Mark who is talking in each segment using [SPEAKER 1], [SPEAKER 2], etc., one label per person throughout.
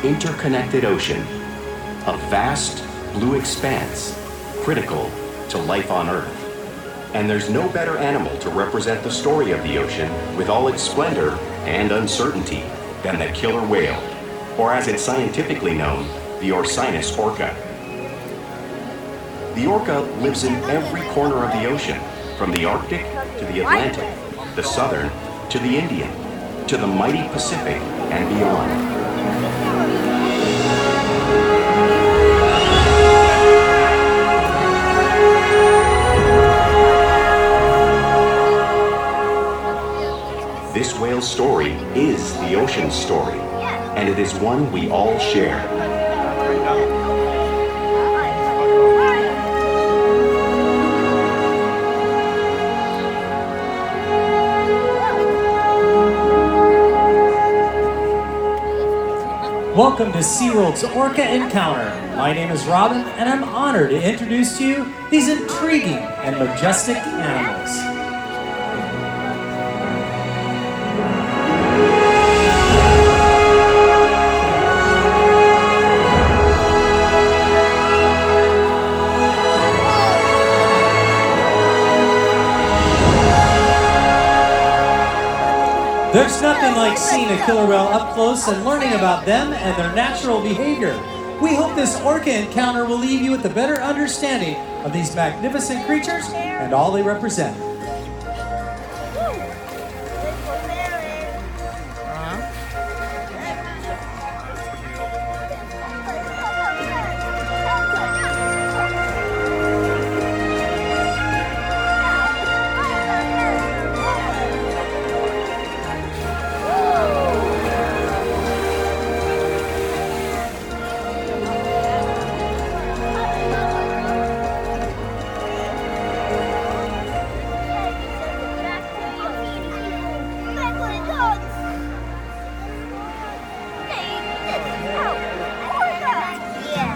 [SPEAKER 1] interconnected ocean, a vast blue expanse critical to life on Earth. And there's no better animal to represent the story of the ocean with all its splendor and uncertainty than the killer whale, or as it's scientifically known, the Orcinus orca. The orca lives in every corner of the ocean, from the Arctic to the Atlantic, the Southern to the Indian, to the mighty Pacific and beyond. This whale's story is the ocean's story, and it is one we all share.
[SPEAKER 2] Welcome to SeaWorld's Orca Encounter. My name is Robin, and I'm honored to introduce to you these intriguing and majestic animals. There's nothing like seeing a killer whale up close and learning about them and their natural behavior. We hope this orca encounter will leave you with a better understanding of these magnificent creatures and all they represent.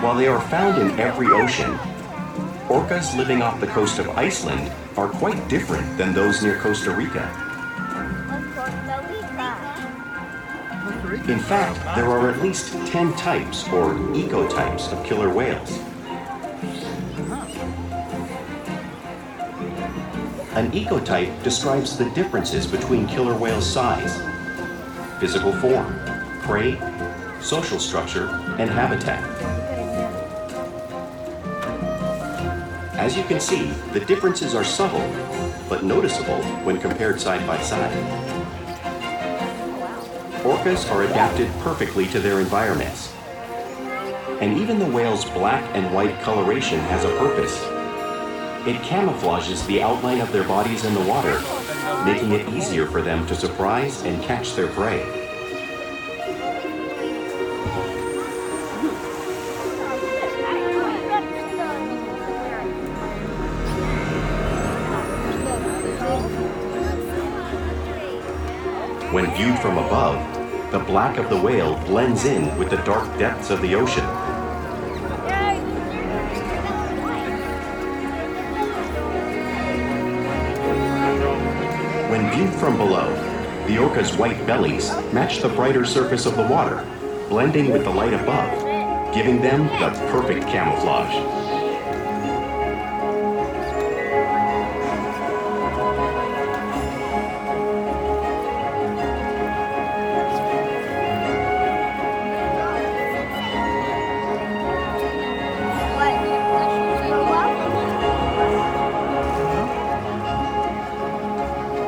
[SPEAKER 1] While they are found in every ocean, orcas living off the coast of Iceland are quite different than those near Costa Rica. In fact, there are at least 10 types or ecotypes of killer whales. An ecotype describes the differences between killer whales' size, physical form, prey, social structure, and habitat. As you can see, the differences are subtle, but noticeable when compared side by side. Orcas are adapted perfectly to their environments. And even the whale's black and white coloration has a purpose. It camouflages the outline of their bodies in the water, making it easier for them to surprise and catch their prey. When viewed from above, the black of the whale blends in with the dark depths of the ocean. When viewed from below, the orca's white bellies match the brighter surface of the water, blending with the light above, giving them the perfect camouflage.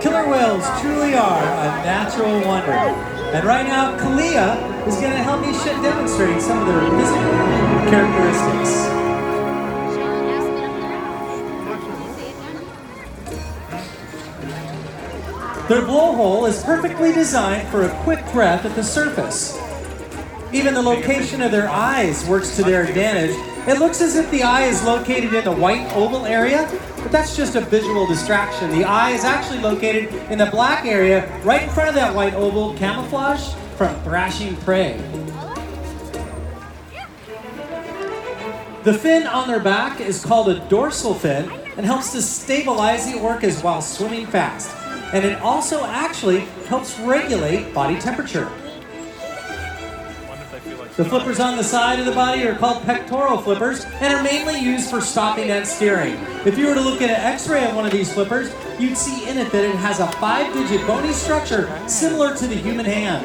[SPEAKER 2] Killer whales truly are a natural wonder. And right now, Kalia is going to help me demonstrate some of their physical characteristics. Their blowhole is perfectly designed for a quick breath at the surface. Even the location of their eyes works to their advantage. It looks as if the eye is located in the white oval area, but that's just a visual distraction. The eye is actually located in the black area right in front of that white oval, camouflage from thrashing prey. The fin on their back is called a dorsal fin and helps to stabilize the orcas while swimming fast. And it also actually helps regulate body temperature. The flippers on the side of the body are called pectoral flippers and are mainly used for stopping and steering. If you were to look at an x-ray of one of these flippers, you'd see in it that it has a 5-digit bony structure similar to the human hand.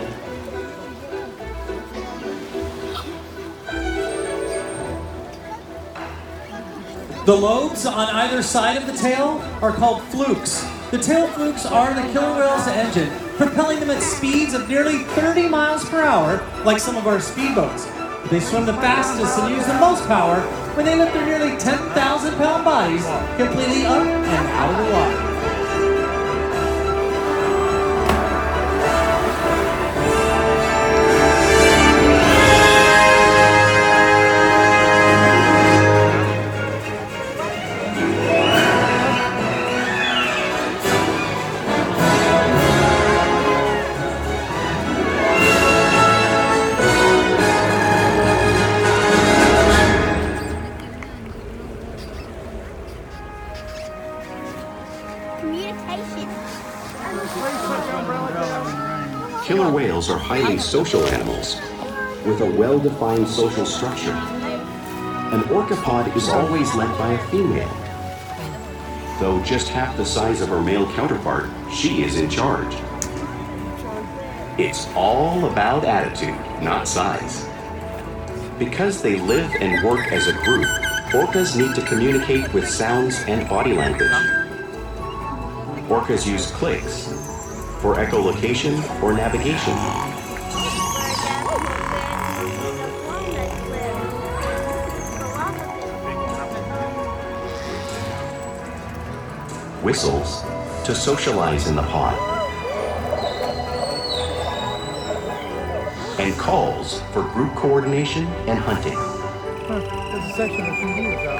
[SPEAKER 2] The lobes on either side of the tail are called flukes. The tail flukes are the killer whale's engine, propelling them at speeds of nearly 30 miles per hour, like some of our speedboats. They swim the fastest and use the most power when they lift their nearly 10,000-pound bodies completely up and out of the water.
[SPEAKER 1] Killer whales are highly social animals with a well-defined social structure. An orca pod is always led by a female. Though just half the size of her male counterpart, she is in charge. It's all about attitude, not size. Because they live and work as a group, orcas need to communicate with sounds and body language. Orcas use clicks for echolocation or navigation. Whistles to socialize in the pod. And calls for group coordination and hunting.
[SPEAKER 3] There's a section of TV about.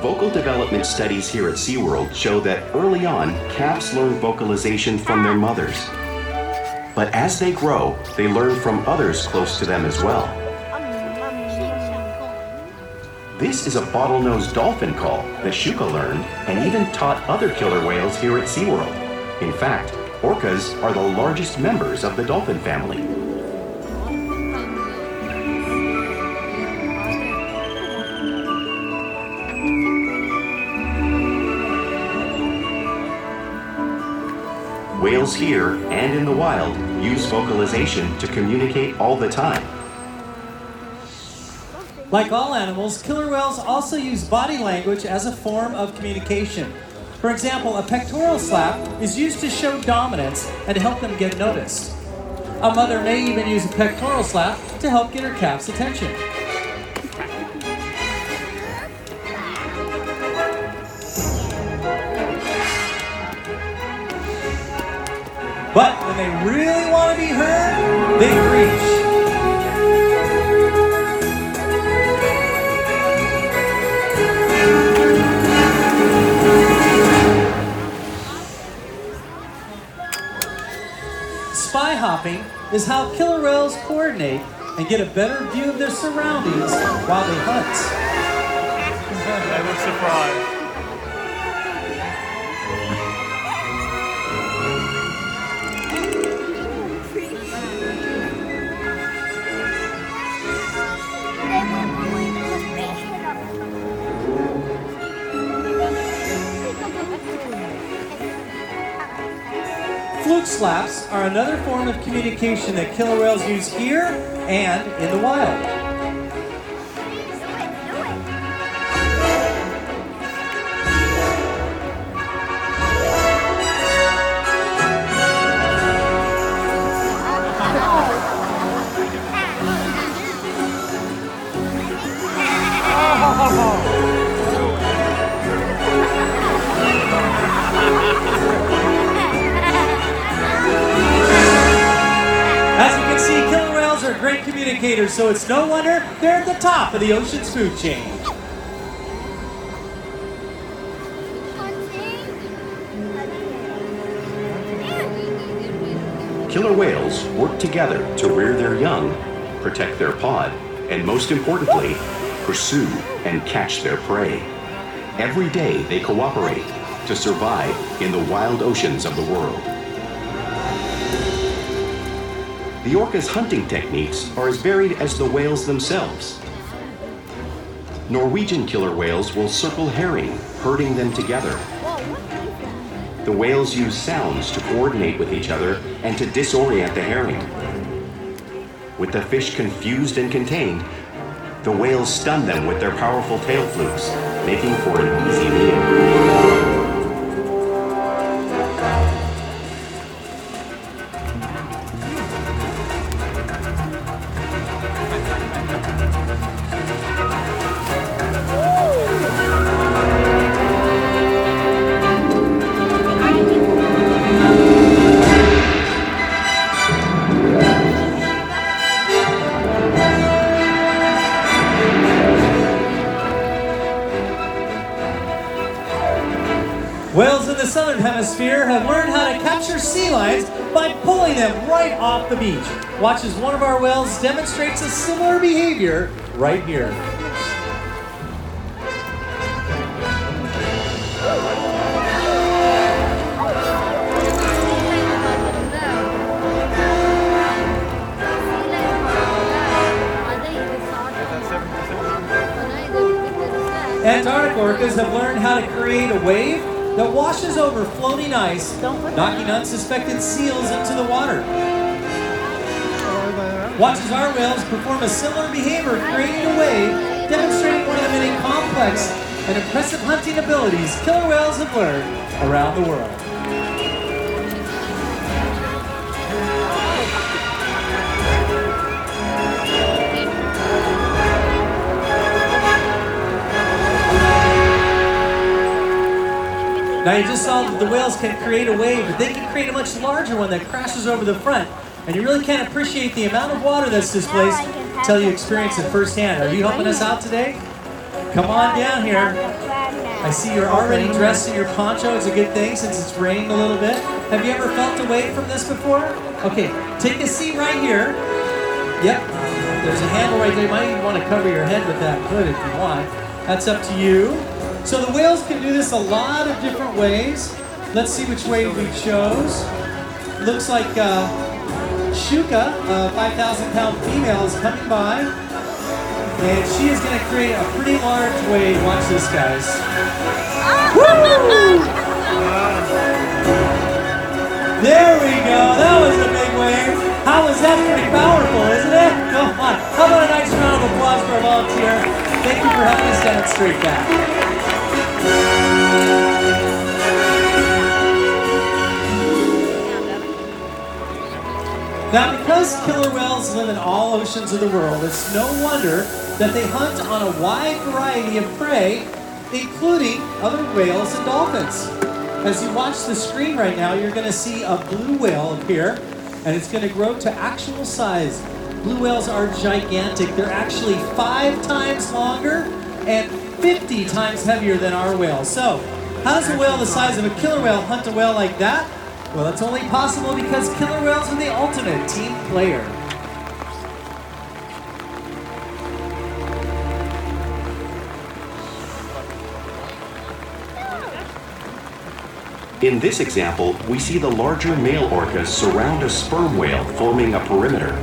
[SPEAKER 1] Vocal development studies here at SeaWorld show that early on, calves learn vocalization from their mothers. But as they grow, they learn from others close to them as well. This is a bottlenose dolphin call that Shuka learned and even taught other killer whales here at SeaWorld. In fact, orcas are the largest members of the dolphin family. Whales here and in the wild use vocalization to communicate all the time.
[SPEAKER 2] Like all animals, killer whales also use body language as a form of communication. For example, a pectoral slap is used to show dominance and to help them get noticed. A mother may even use a pectoral slap to help get her calf's attention. But when they really want to be heard, they reach. Spy hopping is how killer whales coordinate and get a better view of their surroundings while they hunt.
[SPEAKER 3] I was surprised.
[SPEAKER 2] Fluke slaps are another form of communication that killer whales use here and in the wild. As you can see, killer whales are great communicators, so it's no wonder they're at the top of the ocean's food chain.
[SPEAKER 1] Killer whales work together to rear their young, protect their pod, and most importantly, pursue, and catch their prey. Every day they cooperate to survive in the wild oceans of the world. The orca's hunting techniques are as varied as the whales themselves. Norwegian killer whales will circle herring, herding them together. The whales use sounds to coordinate with each other and to disorient the herring. With the fish confused and contained, the whales stun them with their powerful tail flukes, making for an easy meal.
[SPEAKER 2] Whales in the southern hemisphere have learned how to capture sea lions by pulling them right off the beach. Watch as one of our whales demonstrates a similar behavior right here. Antarctic orcas have learned how to create a wave that washes over floating ice, knocking unsuspected seals into the water. Watch as our whales perform a similar behavior, creating a wave, demonstrating one of the many complex and impressive hunting abilities killer whales have learned around the world. Now you just saw that the whales can create a wave, but they can create a much larger one that crashes over the front. And you really can't appreciate the amount of water that's displaced until you experience it firsthand. Are you helping us out today? Come on down here. I see you're already dressed in your poncho. It's a good thing since it's raining a little bit. Have you ever felt a wave from this before? Okay, take a seat right here. Yep, there's a handle right there. You might even want to cover your head with that hood if you want. That's up to you. So the whales can do this a lot of different ways. Let's see which way we chose. Looks like Shuka, a 5,000-pound female, is coming by. And she is going to create a pretty large wave. Watch this, guys. Woo! There we go. That was a big wave. How was that? Pretty powerful, isn't it? Come on. How about a nice round of applause for a volunteer? Thank you for helping us demonstrate that. Now, because killer whales live in all oceans of the world, it's no wonder that they hunt on a wide variety of prey, including other whales and dolphins. As you watch the screen right now, you're going to see a blue whale appear, and it's going to grow to actual size. Blue whales are gigantic. They're actually 5 times longer and 50 times heavier than our whales. So, how does a whale the size of a killer whale hunt a whale like that? Well, it's only possible because killer whales are the ultimate team player.
[SPEAKER 1] In this example, we see the larger male orcas surround a sperm whale, forming a perimeter,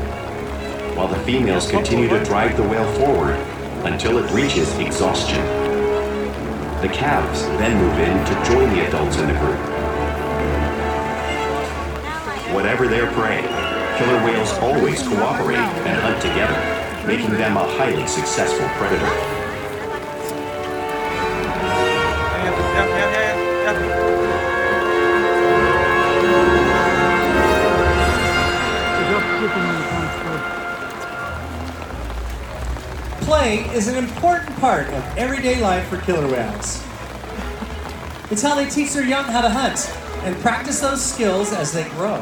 [SPEAKER 1] while the females continue to drive the whale forward until it reaches exhaustion. The calves then move in to join the adults in the group. Whatever their prey, killer whales always cooperate and hunt together, making them a highly successful predator.
[SPEAKER 2] Play is an important part of everyday life for killer whales. It's how they teach their young how to hunt and practice those skills as they grow.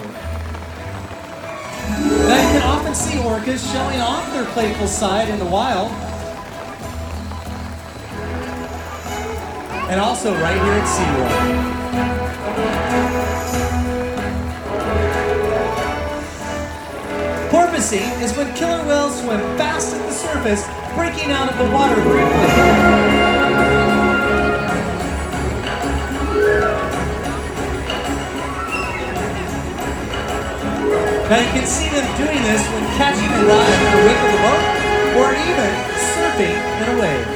[SPEAKER 2] Now you can often see orcas showing off their playful side in the wild. And also right here at SeaWorld. Porpoising is when killer whales swim fast in the surface, breaking out of the water briefly. Now you can see them doing this when catching a rod in the wake of the boat, or even surfing in a wave.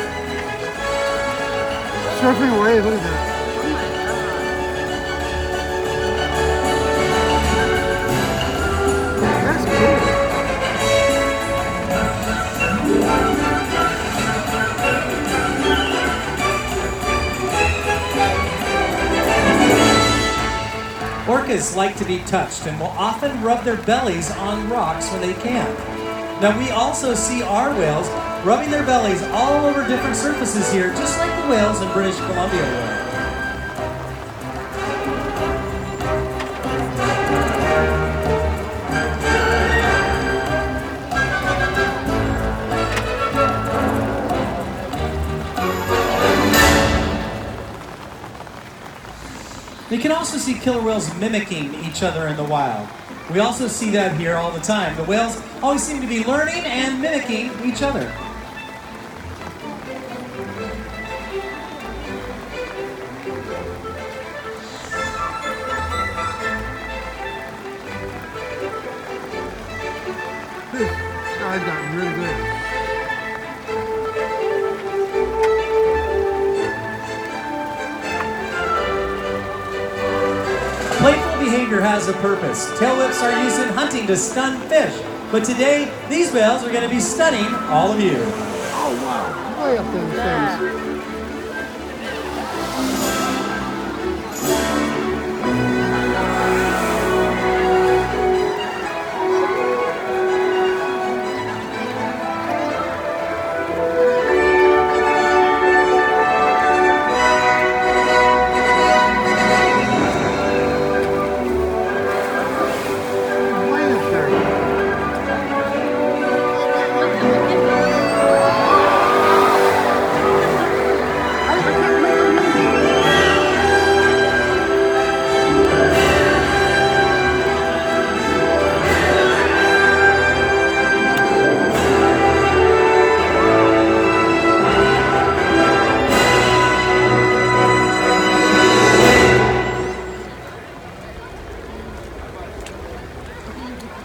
[SPEAKER 3] Surfing wave, look at that. That's cool.
[SPEAKER 2] Orcas like to be touched and will often rub their bellies on rocks when they can. Now we also see our whales rubbing their bellies all over different surfaces here, just like the whales in British Columbia will. You can also see killer whales mimicking each other in the wild. We also see that here all the time. The whales always seem to be learning and mimicking each other.
[SPEAKER 3] This guy's gotten really good.
[SPEAKER 2] Playful behavior has a purpose. Tail whips are used in hunting to stun fish. But today, these whales are going to be stunning all of you.
[SPEAKER 3] Oh wow, way up in the face.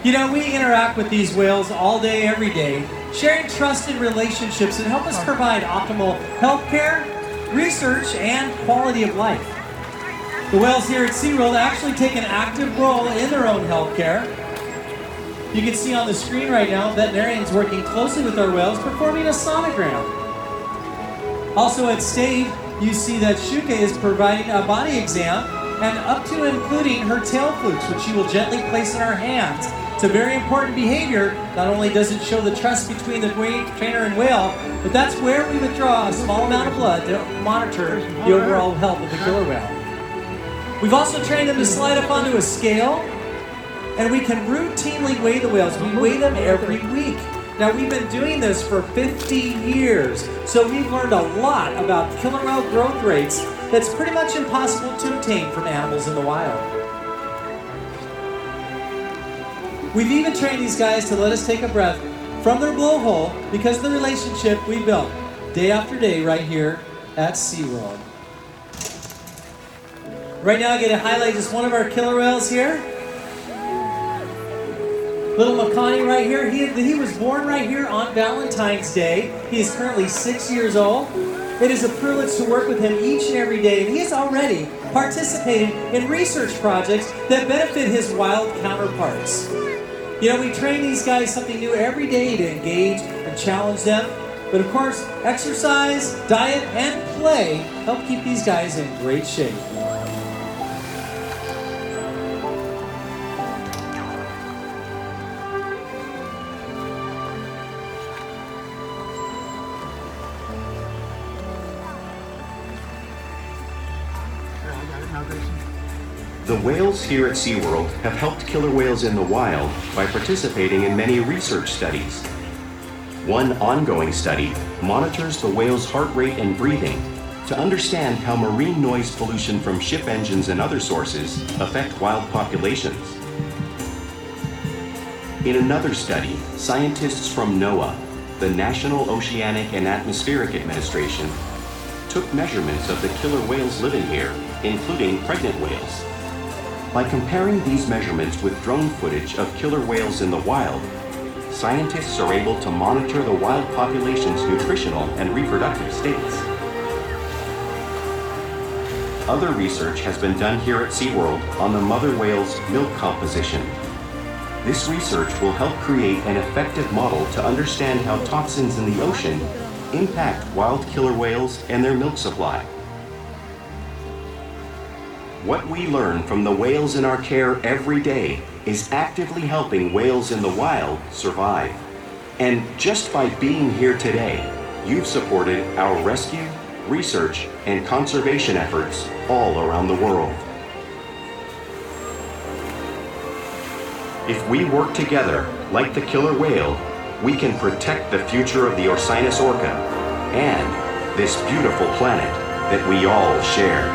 [SPEAKER 2] You know, we interact with these whales all day, every day, sharing trusted relationships that help us provide optimal health care, research, and quality of life. The whales here at SeaWorld actually take an active role in their own health care. You can see on the screen right now, veterinarians working closely with our whales performing a sonogram. Also at Stave, you see that Shuka is providing a body exam and up to including her tail flukes, which she will gently place in our hands. It's a very important behavior. Not only does it show the trust between the trainer and whale, but that's where we withdraw a small amount of blood to monitor the overall health of the killer whale. We've also trained them to slide up onto a scale, and we can routinely weigh the whales. We weigh them every week. Now, we've been doing this for 50 years, so we've learned a lot about killer whale growth rates that's pretty much impossible to obtain from animals in the wild. We've even trained these guys to let us take a breath from their blowhole because of the relationship we built day after day right here at SeaWorld. Right now I get to highlight just one of our killer whales here. Little Makani right here. He was born right here on Valentine's Day. He is currently 6 years old. It is a privilege to work with him each and every day, and he has already participated in research projects that benefit his wild counterparts. You know, we train these guys something new every day to engage and challenge them. But of course, exercise, diet, and play help keep these guys in great shape.
[SPEAKER 1] The whales here at SeaWorld have helped killer whales in the wild by participating in many research studies. One ongoing study monitors the whale's heart rate and breathing to understand how marine noise pollution from ship engines and other sources affect wild populations. In another study, scientists from NOAA the National Oceanic and Atmospheric Administration took measurements of the killer whales living here, including pregnant whales. By comparing these measurements with drone footage of killer whales in the wild, scientists are able to monitor the wild population's nutritional and reproductive states. Other research has been done here at SeaWorld on the mother whale's milk composition. This research will help create an effective model to understand how toxins in the ocean impact wild killer whales and their milk supply. What we learn from the whales in our care every day is actively helping whales in the wild survive. And just by being here today, you've supported our rescue, research, and conservation efforts all around the world. If we work together, like the killer whale, we can protect the future of the Orcinus orca and this beautiful planet that we all share.